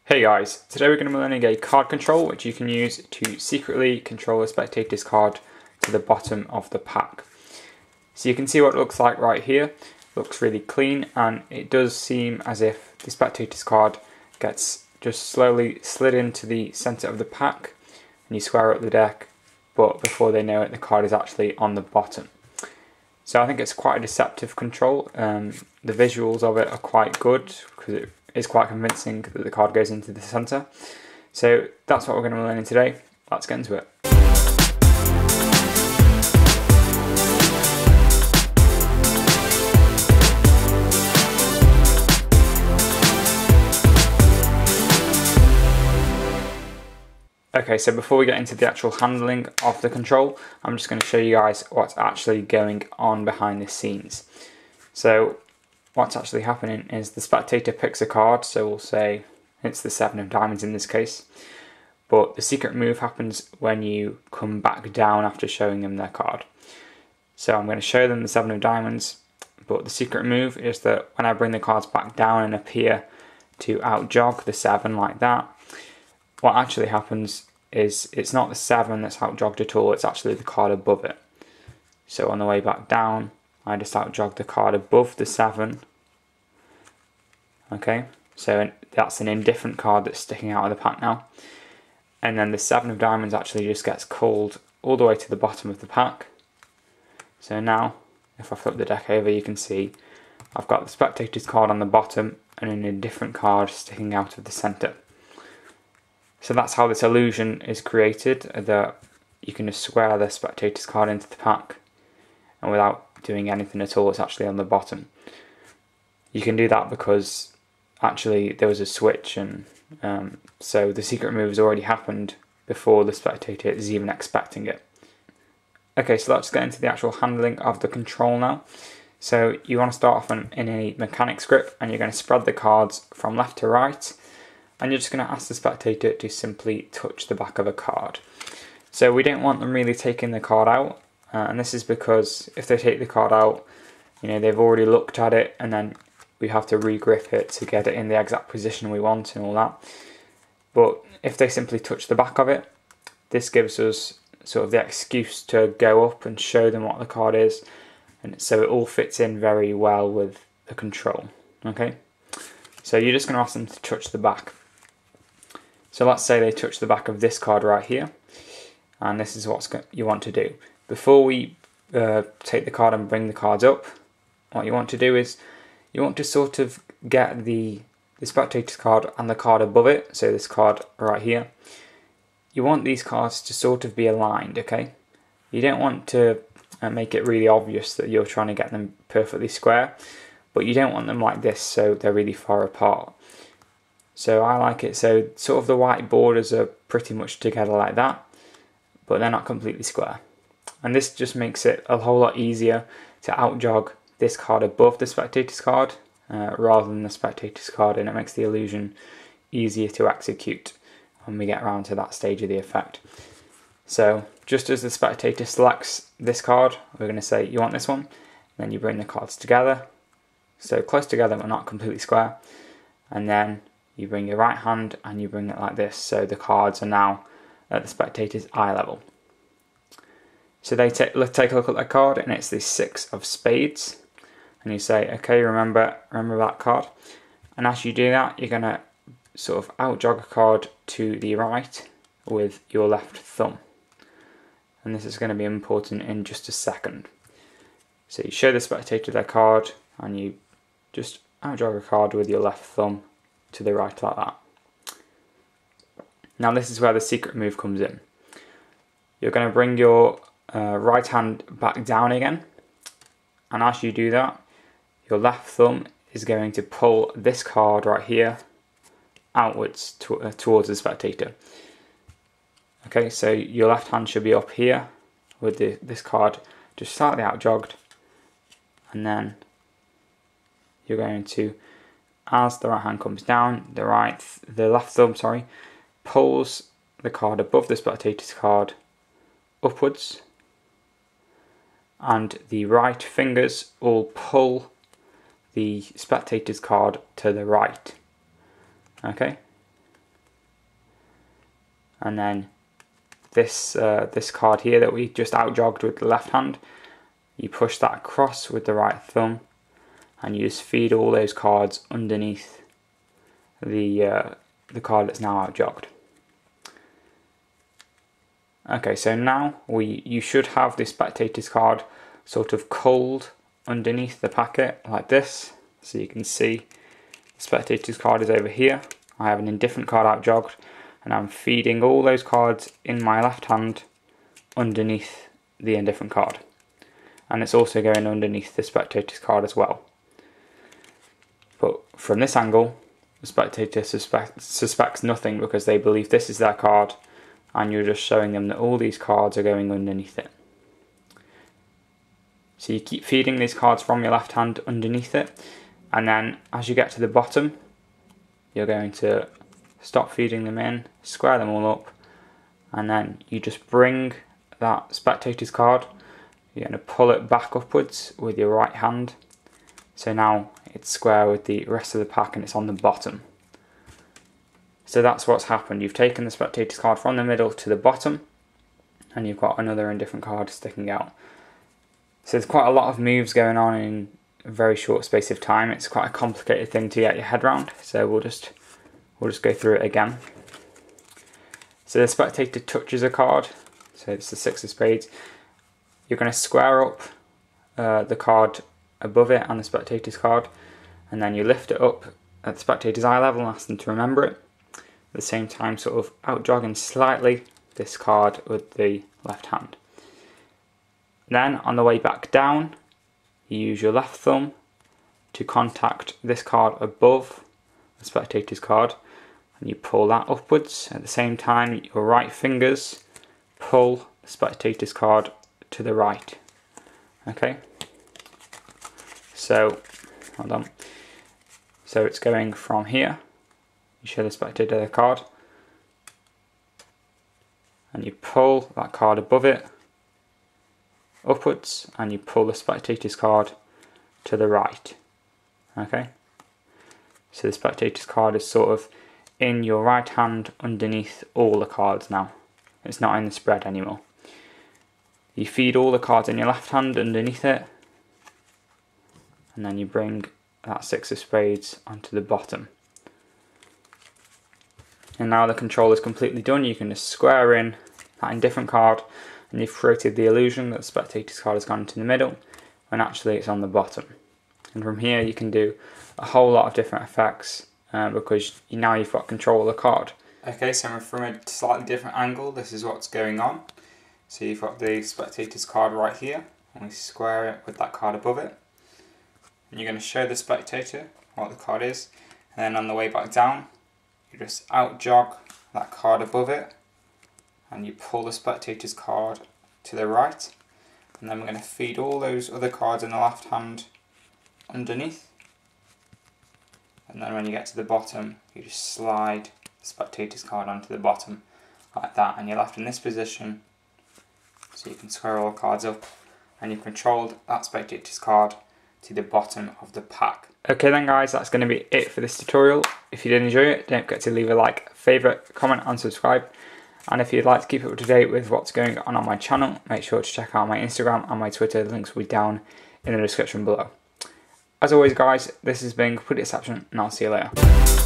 Hey guys, today we're going to be learning a card control which you can use to secretly control a spectator's card to the bottom of the pack. So you can see what it looks like right here. It looks really clean, and it does seem as if the spectator's card gets just slowly slid into the centre of the pack and you square up the deck, but before they know it the card is actually on the bottom. So I think it's quite a deceptive control. The visuals of it are quite good because it is quite convincing that the card goes into the centre. So that's what we're going to be learning today. Let's get into it. Okay, so before we get into the actual handling of the control, I'm just going to show you guys what's actually going on behind the scenes. So what's actually happening is the spectator picks a card, so we'll say it's the 7 of diamonds in this case, but the secret move happens when you come back down after showing them their card. So I'm going to show them the 7 of diamonds, but the secret move is that when I bring the cards back down and appear to outjog the 7 like that, what actually happens is it's not the 7 that's outjogged at all, it's actually the card above it. So on the way back down, I just outjog the card above the 7. Okay, so that's an indifferent card that's sticking out of the pack now. And then the 7 of diamonds actually just gets culled all the way to the bottom of the pack. So now, if I flip the deck over, you can see I've got the spectator's card on the bottom and an indifferent card sticking out of the centre. So that's how this illusion is created, that you can just square the spectator's card into the pack and without doing anything at all, it's actually on the bottom. You can do that because actually there was a switch, and so the secret move has already happened before the spectator is even expecting it. Okay, so let's get into the actual handling of the control now. So you want to start off in a mechanics grip, and you're going to spread the cards from left to right, and you're just going to ask the spectator to simply touch the back of a card. So we don't want them really taking the card out, and this is because if they take the card out, you know, they've already looked at it and then we have to re-grip it to get it in the exact position we want and all that. But if they simply touch the back of it, this gives us sort of the excuse to go up and show them what the card is, and so it all fits in very well with the control. Okay, so you're just going to ask them to touch the back. So let's say they touch the back of this card right here, and this is what you want to do. Before we take the card and bring the cards up, what you want to do is you want to sort of get the spectator's card and the card above it, so this card right here. You want these cards to sort of be aligned, okay? You don't want to make it really obvious that you're trying to get them perfectly square, but you don't want them like this so they're really far apart. So I like it so sort of the white borders are pretty much together like that, but they're not completely square. And this just makes it a whole lot easier to outjog this card above the spectator's card rather than the spectator's card, and it makes the illusion easier to execute when we get around to that stage of the effect. So just as the spectator selects this card, we're going to say you want this one, and then you bring the cards together, so close together but not completely square, and then you bring your right hand and you bring it like this, so the cards are now at the spectator's eye level. So let's take a look at that card, and it's the 6 of spades, and you say, okay, remember that card, and as you do that, you're going to sort of outjog a card to the right with your left thumb, and this is going to be important in just a second. So you show the spectator their card, and you just outjog a card with your left thumb to the right like that. Now this is where the secret move comes in. You're going to bring your right hand back down again, and as you do that, your left thumb is going to pull this card right here outwards towards the spectator. Okay, so your left hand should be up here with this card just slightly outjogged, and then you're going to, as the right hand comes down, the left thumb pulls the card above the spectator's card upwards, and the right fingers will pull the spectator's card to the right. Okay, and then this card here that we just outjogged with the left hand, you push that across with the right thumb, and you just feed all those cards underneath the card that's now outjogged. Okay, so now you should have the spectators card sort of culled underneath the packet like this. So you can see the spectators card is over here. I have an indifferent card outjogged, and I'm feeding all those cards in my left hand underneath the indifferent card. And it's also going underneath the spectators card as well. But from this angle, the spectator suspects nothing because they believe this is their card, and you're just showing them that all these cards are going underneath it. So you keep feeding these cards from your left hand underneath it, and then as you get to the bottom, you're going to stop feeding them in, square them all up, and then you just bring that spectator's card, you're going to pull it back upwards with your right hand. So now it's square with the rest of the pack and it's on the bottom. So that's what's happened. You've taken the spectator's card from the middle to the bottom, and you've got another indifferent card sticking out. So there's quite a lot of moves going on in a very short space of time. It's quite a complicated thing to get your head around. So we'll just go through it again. So the spectator touches a card. So it's the 6 of spades. You're going to square up the card above it and the spectator's card, and then you lift it up at the spectator's eye level and ask them to remember it. At the same time, sort of outjogging slightly this card with the left hand. Then on the way back down, you use your left thumb to contact this card above the spectator's card, and you pull that upwards. At the same time, your right fingers pull the spectator's card to the right. Okay, so hold on. So it's going from here. You show the spectator the card, and you pull that card above it upwards, and you pull the spectator's card to the right. Okay, so the spectator's card is sort of in your right hand underneath all the cards now. It's not in the spread anymore. You feed all the cards in your left hand underneath it, and then you bring that 6 of spades onto the bottom. And now the control is completely done. You can just square in that indifferent card, and you've created the illusion that the spectator's card has gone into the middle, when actually it's on the bottom. And from here you can do a whole lot of different effects because now you've got control of the card. Okay, so from a slightly different angle, this is what's going on. So you've got the spectator's card right here, and we square it with that card above it. And you're going to show the spectator what the card is, and then on the way back down, you just outjog that card above it, and you pull the spectator's card to the right, and then we're going to feed all those other cards in the left hand underneath, and then when you get to the bottom, you just slide the spectator's card onto the bottom like that, and you're left in this position so you can square all the cards up, and you've controlled that spectator's card to the bottom of the pack. Okay then guys, that's going to be it for this tutorial. If you did enjoy it, don't forget to leave a like, favourite, comment and subscribe. And if you'd like to keep up to date with what's going on my channel, make sure to check out my Instagram and my Twitter. The links will be down in the description below. As always guys, this has been Complete Deception, and I'll see you later.